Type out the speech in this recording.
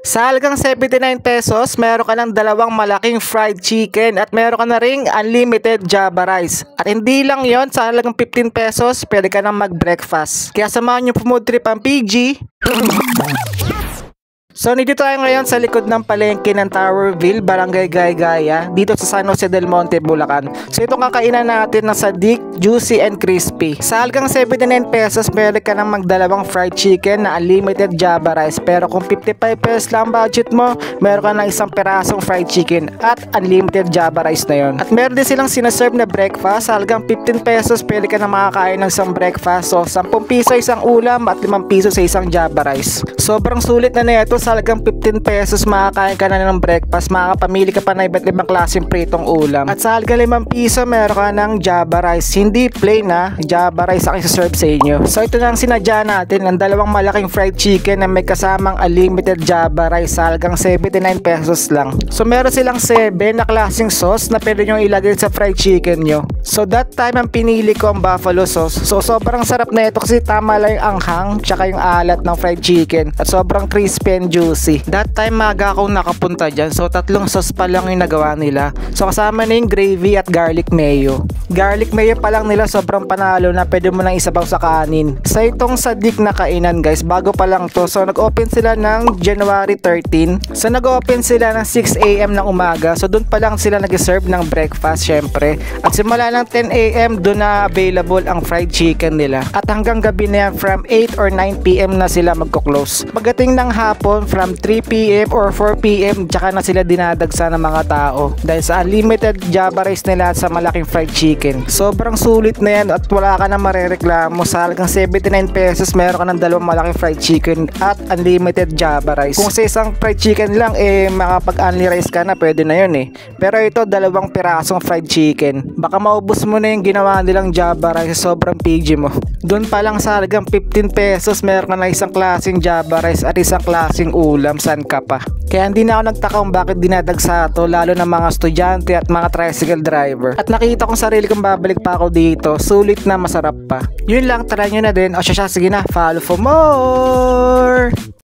Sa halagang 79 pesos, meron ka ng dalawang malaking fried chicken at meron ka na ring unlimited Java rice. At hindi lang yon, sa halagang 15 pesos, pwede ka nang mag-breakfast. Kaya samahan nyo po food trip ang PG. So, nandito tayo ngayon sa likod ng palengke ng Towerville, Barangay Gaygaya, dito sa San Jose del Monte, Bulacan. So, itong kakainan natin ng Sadik, Juicy and Crispy. Sa halagang 79 pesos, meron ka ng magdalawang fried chicken na unlimited Java rice. Pero kung 55 pesos lang budget mo, meron ka ng isang perasong fried chicken at unlimited Java rice na yon. At meron din silang sinaserve na breakfast. Sa halagang 15 pesos, pwede ka na makakain ng isang breakfast. So, 10 piso isang ulam at 5 piso sa isang Java rice. Sobrang sulit na nito. Sa halagang 15 pesos makakain ka na ng breakfast, makakapamili ka pa na iba't ibang klaseng pritong ulam. At sa halagang 5 piso meron ka ng Java rice, hindi plain na Java rice ang isa-serve sa inyo. So ito na ang sinadya natin, ang dalawang malaking fried chicken na may kasamang unlimited Java rice sa halagang 79 pesos lang. So meron silang 7 na klaseng sauce na pwede nyo ilagay sa fried chicken nyo. So that time ang pinili ko ang buffalo sauce. So sobrang sarap na ito kasi tama lang yung anghang tsaka yung alat ng fried chicken at sobrang crispy and juicy. That time maga akong nakapunta dyan, so 3 sauce pa lang yung nagawa nila. So kasama na yung gravy at garlic mayo. Garlic mayo pa lang nila sobrang panalo na, pwede mo nang isabaw sa kanin. Sa itong Sadik na kainan guys, bago pa lang to. So nag-open sila ng January 13. So nag-open sila ng 6 AM ng umaga. So doon pa lang sila nag-serve ng breakfast syempre. At simula ng 10 AM doon na available ang fried chicken nila. At hanggang gabi na yan, from 8 or 9 PM na sila magko-close. Pagdating ng hapon, from 3 PM or 4 PM, tsaka na sila dinadagsa ng mga tao dahil sa unlimited Java rice nila at sa malaking fried chicken. Sobrang sulit na yan at wala ka na marereklamo. Sa halagang 79 pesos, meron ka ng dalawang malaking fried chicken at unlimited Java rice. Kung sa isang fried chicken lang, makapag-unli rice ka na, pwede na yun Pero ito, dalawang pirasong fried chicken. Baka maubos mo na yung ginawa nilang Java rice, sobrang PG mo. Doon pa lang sa halagang 15 pesos, meron ka na isang klaseng Java rice at isang klaseng ulam. Saan ka pa? Kaya hindi na ako nagtaka kung bakit dinadagsa to, lalo ng mga estudyante at mga tricycle driver. At nakita kong sarili kong babalik pa ako dito. Sulit na, masarap pa. Yun lang, try nyo na din. O siya, sige na, follow for more!